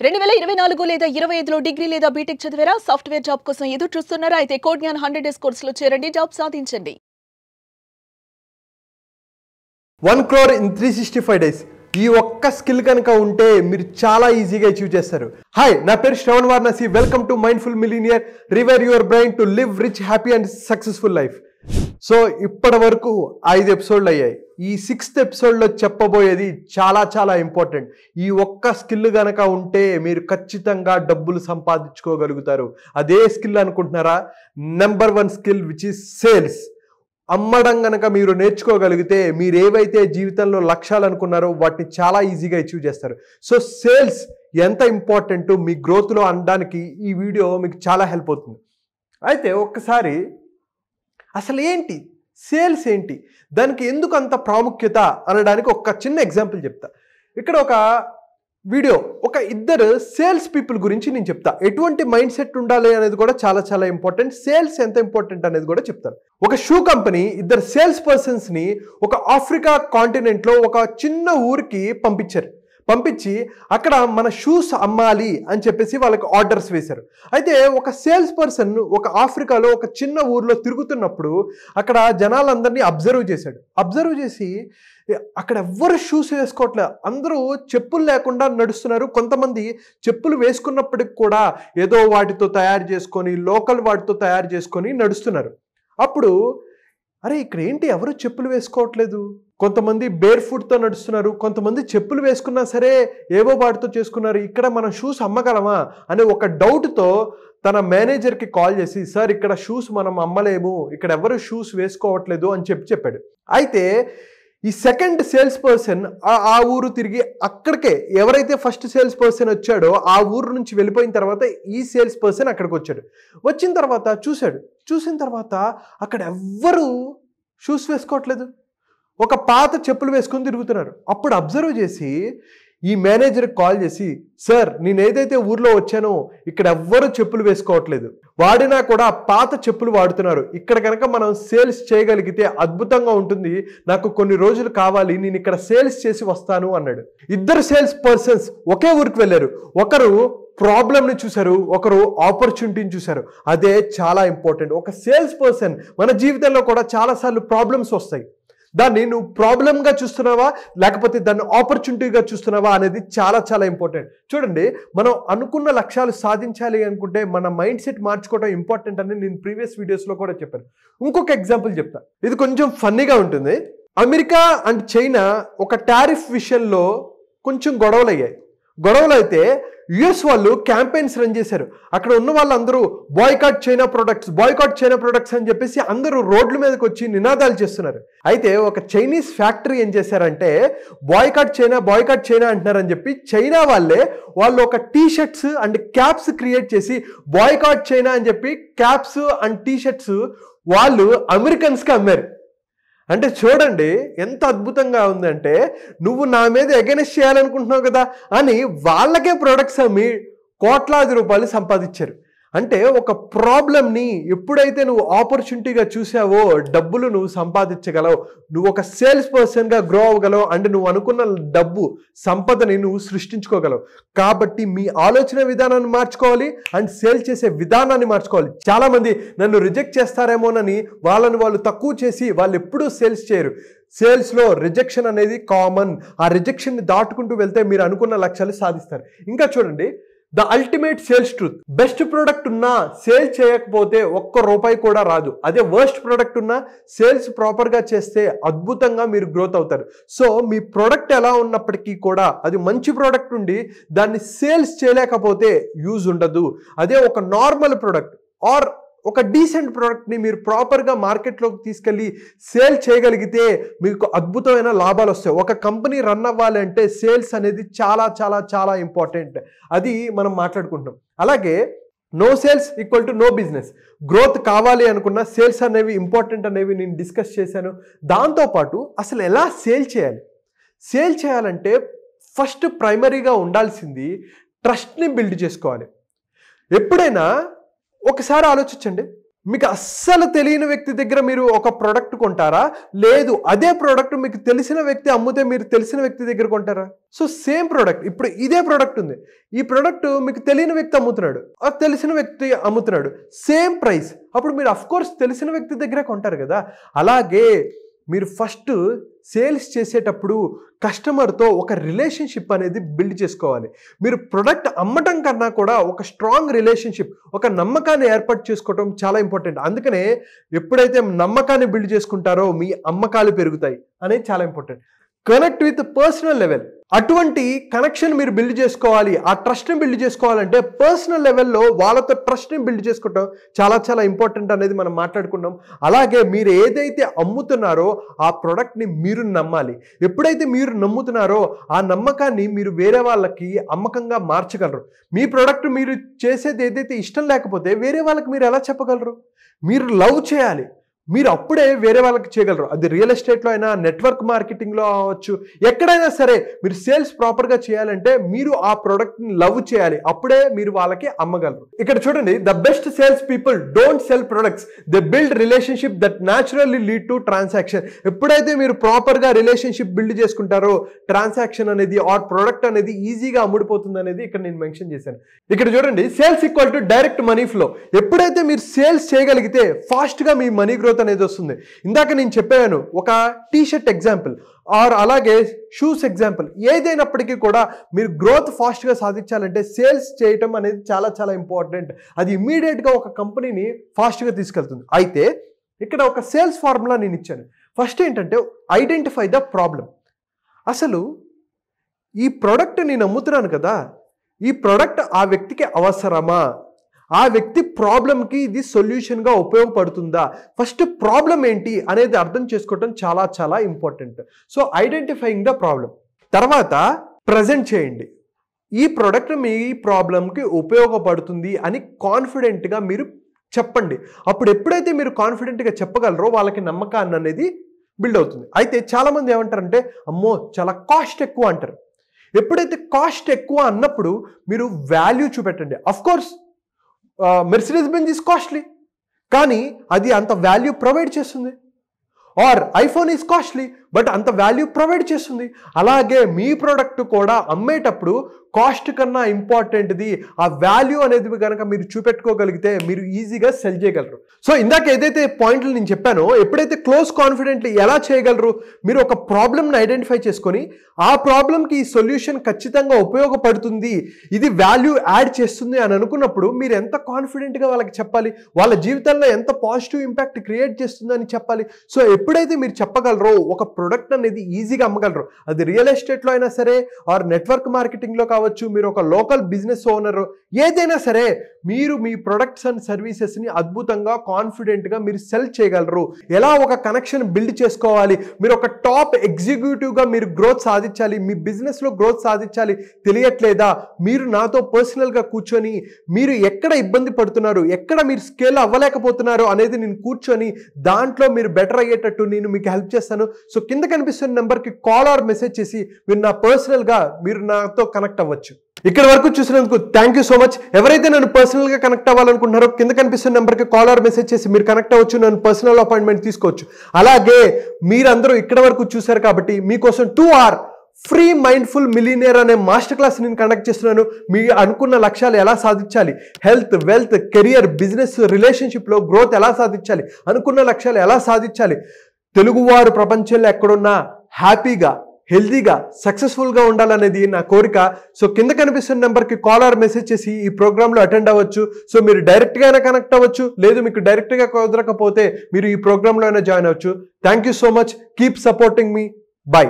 2024 లేదా 25లో డిగ్రీ లేదా బీటెక్ చదివారా? సాఫ్ట్‌వేర్ జాబ్ కోసం ఎదురు చూస్తున్నారా? అయితే కోడ్ జ్ఞాన్ 100 డేస్ కోర్సులో చేరండి, జాబ్ సాధించండి. 1 crore in 365 days. ఈ ఒక్క స్కిల్ కనుక ఉంటే మీరు చాలా ఈజీగా అచీవ్ చేస్తారు. హాయ్, నా పేరు Shravan Varanasi. Welcome to mindful millionaire. రివైర్ your brain to live rich, happy and successful life. So ఇప్పటి వరకు 5 ఎపిసోడ్లు అయ్యాయి. ఈ 6th ఎపిసోడ్లో చెప్పబోయేది చాలా చాలా ఇంపార్టెంట్. ఈ ఒక్క స్కిల్ కనుక ఉంటే మీరు ఖచ్చితంగా డబ్బులు సంపాదించుకోగలుగుతారు. అదే స్కిల్ అనుకుంటున్నారా? Number 1 skill which is sales. అమ్మడం గనక మీరు నేర్చుకోగలిగితే మీరు ఏవైతే జీవితంలో లక్ష్యాలు అనుకున్నారో వాటిని చాలా ఈజీగా అచీవ్ చేస్తారు. సో సేల్స్ ఎంత ఇంపార్టెంట్ మీ గ్రోత్లో అనడానికి ఈ వీడియో మీకు చాలా హెల్ప్ అవుతుంది. అయితే ఒక్కసారి అసలు ఏంటి సేల్స్, ఏంటి దానికి ఎందుకు అంత ప్రాముఖ్యత అనడానికి ఒక చిన్న ఎగ్జాంపుల్ చెప్తా. ఇక్కడ ఒక వీడియో, ఒక ఇద్దరు సేల్స్ పీపుల్ గురించి నేను చెప్తా. ఎటువంటి మైండ్ సెట్ ఉండాలి అనేది కూడా చాలా చాలా ఇంపార్టెంట్. సేల్స్ ఎంత ఇంపార్టెంట్ అనేది కూడా చెప్తాను. ఒక షూ కంపెనీ ఇద్దరు సేల్స్ పర్సన్స్ ని ఒక ఆఫ్రికా కాంటినెంట్ లో ఒక చిన్న ఊరికి పంపించి అక్కడ మన షూస్ అమ్మాలి అని చెప్పేసి వాళ్ళకి ఆర్డర్స్ వేశారు. అయితే ఒక సేల్స్ పర్సన్ ఒక ఆఫ్రికాలో ఒక చిన్న ఊర్లో తిరుగుతున్నప్పుడు అక్కడ జనాలందరినీ అబ్జర్వ్ చేసి అక్కడ ఎవ్వరు షూస్ వేసుకోవట్లేదు, అందరూ చెప్పులు లేకుండా నడుస్తున్నారు. కొంతమంది చెప్పులు వేసుకున్నప్పటికి కూడా ఏదో వాటితో తయారు చేసుకొని, లోకల్ వాటితో తయారు చేసుకొని నడుస్తున్నారు. అప్పుడు అరే ఇక్కడ ఏంటి ఎవరు చెప్పులు వేసుకోవట్లేదు, కొంతమంది బేర్ ఫుట్తో నడుస్తున్నారు, కొంతమంది చెప్పులు వేసుకున్నా సరే ఏవో వాటితో చేసుకున్నారు, ఇక్కడ మనం షూస్ అమ్మగలమా అనే ఒక డౌట్తో తన మేనేజర్కి కాల్ చేసి, సార్ ఇక్కడ షూస్ మనం అమ్మలేము, ఇక్కడ ఎవరు షూస్ వేసుకోవట్లేదు అని చెప్పాడు. అయితే ఈ సెకండ్ సేల్స్ పర్సన్ ఆ ఊరు తిరిగి అక్కడికే ఎవరైతే ఫస్ట్ సేల్స్ పర్సన్ వచ్చాడో ఆ ఊరు నుంచి వెళ్ళిపోయిన తర్వాత ఈ సేల్స్ పర్సన్ అక్కడికి వచ్చాడు. వచ్చిన తర్వాత చూసిన తర్వాత అక్కడ ఎవ్వరు షూస్ వేసుకోవట్లేదు, ఒక పాత చెప్పులు వేసుకొని తిరుగుతున్నారు. అప్పుడు అబ్జర్వ్ చేసి ఈ మేనేజర్కి కాల్ చేసి, సార్ నేను ఏదైతే ఊర్లో వచ్చానో ఇక్కడ ఎవ్వరు చెప్పులు వేసుకోవట్లేదు, వాడినా కూడా పాత చెప్పులు వాడుతున్నారు, ఇక్కడ కనుక మనం సేల్స్ చేయగలిగితే అద్భుతంగా ఉంటుంది, నాకు కొన్ని రోజులు కావాలి, నేను ఇక్కడ సేల్స్ చేసి వస్తాను అన్నాడు. ఇద్దరు సేల్స్ పర్సన్స్ ఒకే ఊరికి వెళ్ళారు. ఒకరు ప్రాబ్లమ్ని చూశారు, ఒకరు ఆపర్చునిటీని చూశారు. అదే చాలా ఇంపార్టెంట్. ఒక సేల్స్ పర్సన్ మన జీవితంలో కూడా చాలాసార్లు ప్రాబ్లమ్స్ వస్తాయి. దాన్ని నువ్వు ప్రాబ్లంగా చూస్తున్నావా లేకపోతే దాన్ని ఆపర్చునిటీగా చూస్తున్నావా అనేది చాలా చాలా ఇంపార్టెంట్. చూడండి, మనం అనుకున్న లక్ష్యాలు సాధించాలి అనుకుంటే మన మైండ్ సెట్ మార్చుకోవడం ఇంపార్టెంట్ అని నేను ప్రీవియస్ వీడియోస్లో కూడా చెప్పాను. ఇంకొక ఎగ్జాంపుల్ చెప్తా, ఇది కొంచెం ఫన్నీగా ఉంటుంది. అమెరికా అండ్ చైనా ఒక టారిఫ్ విషయంలో కొంచెం గొడవలు అయితే యుఎస్ వాళ్ళు క్యాంపెయిన్స్ రన్ చేశారు. అక్కడ ఉన్న వాళ్ళందరూ బాయ్కాట్ చైనా ప్రొడక్ట్స్ అని చెప్పేసి అందరూ రోడ్ల మీదకి వచ్చి నినాదాలు చేస్తున్నారు. అయితే ఒక చైనీస్ ఫ్యాక్టరీ ఏం చేశారంటే బాయ్కాట్ చైనా అంటున్నారని చెప్పి చైనా వాళ్ళు ఒక T shirts and caps create చేసి బాయ్కాట్ చైనా అని చెప్పి క్యాప్స్ అండ్ టీ షర్ట్స్ వాళ్ళు అమెరికన్స్కి అమ్మారు. అంటే చూడండి ఎంత అద్భుతంగా ఉందంటే, నువ్వు నా మీద ఎగెనెస్ట్ చేయాలనుకుంటున్నావు కదా అని వాళ్ళకే ప్రొడక్ట్స్ అమ్మి కోట్లాది రూపాయలు సంపాదించారు. అంటే ఒక ప్రాబ్లమ్ని ఎప్పుడైతే నువ్వు ఆపర్చునిటీగా చూసావో డబ్బులు నువ్వు సంపాదించగలవు, నువ్వు ఒక సేల్స్ పర్సన్గా గ్రో అవ్వగలవు అండ్ నువ్వు అనుకున్న డబ్బు సంపదని నువ్వు సృష్టించుకోగలవు. కాబట్టి మీ ఆలోచన విధానాన్ని మార్చుకోవాలి అండ్ సేల్ చేసే విధానాన్ని మార్చుకోవాలి. చాలామంది నన్ను రిజెక్ట్ చేస్తారేమోనని వాళ్ళు తక్కువ చేసి వాళ్ళు ఎప్పుడూ సేల్స్ చేయరు. సేల్స్లో రిజెక్షన్ అనేది కామన్. ఆ రిజెక్షన్ని దాటుకుంటూ వెళ్తే మీరు అనుకున్న లక్ష్యాలు సాధిస్తారు. ఇంకా చూడండి, the ultimate sales truth. Best product ఉన్నా సేల్ చేయకపోతే ₹1 కూడా రాదు. అదే వర్స్ట్ ప్రోడక్ట్ ఉన్నా సేల్స్ ప్రాపర్గా చేస్తే అద్భుతంగా మీరు గ్రోత్ అవుతారు. సో మీ ప్రోడక్ట్ ఎలా ఉన్నప్పటికీ కూడా అది మంచి ప్రోడక్ట్ ఉండి దాన్ని సేల్స్ చేయలేకపోతే యూజ్ ఉండదు. అదే ఒక నార్మల్ ప్రోడక్ట్ ఆర్ ఒక డీసెంట్ ప్రోడక్ట్ని మీరు ప్రాపర్గా మార్కెట్లోకి తీసుకెళ్ళి సేల్ చేయగలిగితే మీకు అద్భుతమైన లాభాలు వస్తాయి. ఒక కంపెనీ రన్ అవ్వాలి అంటే సేల్స్ అనేది చాలా చాలా చాలా ఇంపార్టెంట్. అది మనం మాట్లాడుకుంటున్నాం. అలాగే no sales equal to no business. Growth కావాలి అనుకున్న సేల్స్ అనేవి ఇంపార్టెంట్ అనేవి నేను డిస్కస్ చేశాను. దాంతోపాటు అసలు ఎలా సేల్ చేయాలంటే ఫస్ట్ ప్రైమరీగా ఉండాల్సింది ట్రస్ట్ని బిల్డ్ చేసుకోవాలి. ఎప్పుడైనా ఒకసారి ఆలోచించండి, మీకు అస్సలు తెలియని వ్యక్తి దగ్గర మీరు ఒక ప్రోడక్ట్ కొంటారా, లేదు అదే ప్రోడక్ట్ మీకు తెలిసిన వ్యక్తి అమ్మితే మీరు తెలిసిన వ్యక్తి దగ్గర కొంటారా? సో సేమ్ ప్రోడక్ట్, ఇప్పుడు ఇదే ప్రోడక్ట్ ఉంది, ఈ ప్రోడక్ట్ మీకు తెలియని వ్యక్తి అమ్ముతున్నాడు, ఆ తెలిసిన వ్యక్తి అమ్ముతున్నాడు, సేమ్ ప్రైస్, అప్పుడు మీరు అఫ్ కోర్స్ తెలిసిన వ్యక్తి దగ్గర కొంటారు కదా. అలాగే మీరు ఫస్ట్ సేల్స్ చేసేటప్పుడు కస్టమర్తో ఒక రిలేషన్షిప్ అనేది బిల్డ్ చేసుకోవాలి. మీరు ప్రొడక్ట్ అమ్మటం కన్నా కూడా ఒక స్ట్రాంగ్ రిలేషన్షిప్, ఒక నమ్మకాన్ని ఏర్పాటు చేసుకోవడం చాలా ఇంపార్టెంట్. అందుకనే ఎప్పుడైతే నమ్మకాన్ని బిల్డ్ చేసుకుంటారో మీ అమ్మకాలు పెరుగుతాయి అనేది చాలా important. Connect with personal level, అటువంటి కనెక్షన్ మీరు బిల్డ్ చేసుకోవాలి. ఆ ట్రస్ట్ని బిల్డ్ చేసుకోవాలంటే పర్సనల్ లెవెల్లో వాళ్ళతో ట్రస్ట్ని బిల్డ్ చేసుకోవటం చాలా చాలా ఇంపార్టెంట్ అనేది మనం మాట్లాడుకున్నాం. అలాగే మీరు ఏదైతే అమ్ముతున్నారో ఆ ప్రోడక్ట్ని మీరు నమ్మాలి. ఎప్పుడైతే మీరు నమ్ముతున్నారో ఆ నమ్మకాన్ని మీరు వేరే వాళ్ళకి అమ్మకంగా మార్చగలరు. మీ ప్రోడక్ట్ మీరు చేసేది ఏదైతే ఇష్టం లేకపోతే వేరే వాళ్ళకి మీరు ఎలా చెప్పగలరు? మీరు లవ్ చేయాలి, మీరు అప్పుడే వేరే వాళ్ళకి చేయగలరు. అది రియల్ ఎస్టేట్లో అయినా, నెట్వర్క్ మార్కెటింగ్లో అవ్వచ్చు, ఎక్కడైనా సరే మీరు సేల్స్ ప్రాపర్గా చేయాలంటే మీరు ఆ ప్రోడక్ట్ని లవ్ చేయాలి, అప్పుడే మీరు వాళ్ళకి అమ్మగలరు. ఇక్కడ చూడండి, the best sales people don't sell products, they build relationship that naturally lead to transaction. ఎప్పుడైతే మీరు ప్రాపర్గా రిలేషన్షిప్ బిల్డ్ చేసుకుంటారో ట్రాన్సాక్షన్ అనేది ఆర్ ప్రోడక్ట్ అనేది ఈజీగా అమ్ముడిపోతుంది అనేది ఇక్కడ నేను మెన్షన్ చేశాను. ఇక్కడ చూడండి, sales equal to direct money flow. ఎప్పుడైతే మీరు సేల్స్ చేయగలిగితే ఫాస్ట్గా మీ మనీ గ్రోత్ అనేది వస్తుంది. ఇందాక నేను చెప్పాను ఒక టీ-షర్ట్ ఎగ్జాంపుల్ ఆర్ అలాగే షూస్ ఎగ్జాంపుల్, ఏదైనప్పటికీ కూడా మీరు గ్రోత్ ఫాస్ట్గా సాధించాలంటే సేల్స్ చేయటం అనేది చాలా చాలా ఇంపార్టెంట్. అది ఇమ్మీడియట్గా ఒక కంపెనీని ఫాస్ట్గా తీసుకెళ్తుంది. అయితే ఇక్కడ ఒక సేల్స్ ఫార్ములా నేను ఇచ్చాను. ఫస్ట్ ఏంటంటే ఐడెంటిఫై ద ప్రాబ్లం. అసలు ఈ ప్రోడక్ట్ నేను అమ్ముతున్నాను కదా, ఈ ప్రోడక్ట్ ఆ వ్యక్తికి అవసరమా, ఆ వ్యక్తి ప్రాబ్లంకి ఇది సొల్యూషన్గా ఉపయోగపడుతుందా, ఫస్ట్ ప్రాబ్లం ఏంటి అనేది అర్థం చేసుకోవటం చాలా చాలా important. So identifying the problem, తర్వాత ప్రజెంట్ చేయండి. ఈ ప్రోడక్ట్ మీ ప్రాబ్లంకి ఉపయోగపడుతుంది అని కాన్ఫిడెంట్గా మీరు చెప్పండి. అప్పుడు ఎప్పుడైతే మీరు కాన్ఫిడెంట్గా చెప్పగలరో వాళ్ళకి నమ్మకాన్ని అనేది బిల్డ్ అవుతుంది. అయితే చాలామంది ఏమంటారంటే అమ్మో చాలా కాస్ట్ ఎక్కువ అంటారు. ఎప్పుడైతే కాస్ట్ ఎక్కువ అన్నప్పుడు మీరు వాల్యూ చూపెట్టండి. Of course Mercedes Benz is costly, కానీ అది అంత వాల్యూ ప్రొవైడ్ చేస్తుంది. Or iPhone is costly but అంత వాల్యూ ప్రొవైడ్ చేస్తుంది. అలాగే మీ ప్రోడక్ట్ కూడా అమ్మేటప్పుడు కాస్ట్ కన్నా ఇంపార్టెంట్ది ఆ వాల్యూ అనేది కనుక మీరు చూపెట్టుకోగలిగితే మీరు ఈజీగా సెల్ చేయగలరు. సో ఇందాక ఏదైతే పాయింట్లు నేను చెప్పానో, ఎప్పుడైతే క్లోజ్ కాన్ఫిడెంట్లీ ఎలా చేయగలరు, మీరు ఒక ప్రాబ్లమ్ని ఐడెంటిఫై చేసుకొని ఆ ప్రాబ్లంకి ఈ సొల్యూషన్ ఖచ్చితంగా ఉపయోగపడుతుంది, ఇది వాల్యూ యాడ్ చేస్తుంది అని అనుకున్నప్పుడు మీరు ఎంత కాన్ఫిడెంట్గా వాళ్ళకి చెప్పాలి, వాళ్ళ జీవితంలో ఎంత పాజిటివ్ ఇంపాక్ట్ క్రియేట్ చేస్తుంది అని చెప్పాలి. సో ఎప్పుడైతే మీరు చెప్పగలరో ఒక ప్రొడక్ట్ అనేది ఈజీగా అమ్మగలరు. అది రియల్ ఎస్టేట్లో అయినా సరే ఆర్ నెట్వర్క్ మార్కెటింగ్లో కావచ్చు, మీరు ఒక లోకల్ బిజినెస్ ఓనర్, ఏదైనా సరే మీరు మీ ప్రొడక్ట్స్ అండ్ సర్వీసెస్ని అద్భుతంగా కాన్ఫిడెంట్గా మీరు సెల్ చేయగలరు. ఎలా ఒక కనెక్షన్ బిల్డ్ చేసుకోవాలి, మీరు ఒక టాప్ ఎగ్జిక్యూటివ్గా మీరు గ్రోత్ సాధించాలి, మీ బిజినెస్లో గ్రోత్ సాధించాలి తెలియట్లేదా, మీరు నాతో పర్సనల్గా కూర్చొని మీరు ఎక్కడ ఇబ్బంది పడుతున్నారు, ఎక్కడ మీరు స్కేల్ అవ్వలేకపోతున్నారు అనేది నేను కూర్చొని దాంట్లో మీరు బెటర్ అయ్యేటట్టు నేను మీకు హెల్ప్ చేస్తాను. సో కింద కనిపిస్తున్న నెంబర్కి కాల్ ఆర్ మెసేజ్ చేసి మీరు నా పర్సనల్గా మీరు నాతో కనెక్ట్ అవ్వచ్చు. ఇక్కడ వరకు చూసినందుకు థ్యాంక్ యూ సో మచ్. ఎవరైతే నన్ను పర్సనల్గా కనెక్ట్ అవ్వాలనుకుంటున్నారో కింద కనిపిస్తున్న నెంబర్కి కాల్ ఆర్ మెసేజ్ చేసి మీరు కనెక్ట్ అవ్వచ్చు, నన్ను పర్సనల్ అపాయింట్మెంట్ తీసుకోవచ్చు. అలాగే మీరందరూ ఇక్కడ వరకు చూశారు కాబట్టి మీకోసం 2 hour ఫ్రీ మైండ్ఫుల్ మిలియనియర్ అనే మాస్టర్ క్లాస్ నేను కండక్ట్ చేస్తున్నాను. మీ అనుకున్న లక్ష్యాలు ఎలా సాధించాలి, హెల్త్, వెల్త్, కెరియర్, బిజినెస్, రిలేషన్షిప్లో గ్రోత్ ఎలా సాధించాలి, అనుకున్న లక్ష్యాలు ఎలా సాధించాలి, తెలుగువారు ప్రపంచంలో ఎక్కడున్నా హ్యాపీగా, హెల్తీగా, సక్సెస్ఫుల్గా ఉండాలనేది నా కోరిక. సో కింద కనిపిస్తున్న నెంబర్కి కాల్ ఆర్ మెసేజ్ చేసి ఈ ప్రోగ్రాంలో అటెండ్ అవ్వచ్చు. సో మీరు డైరెక్ట్గా అయినా కనెక్ట్ అవ్వచ్చు, లేదు మీకు డైరెక్ట్గా కుదరకపోతే మీరు ఈ ప్రోగ్రాంలో అయినా జాయిన్ అవ్వచ్చు. Thank you so much. Keep supporting me. By.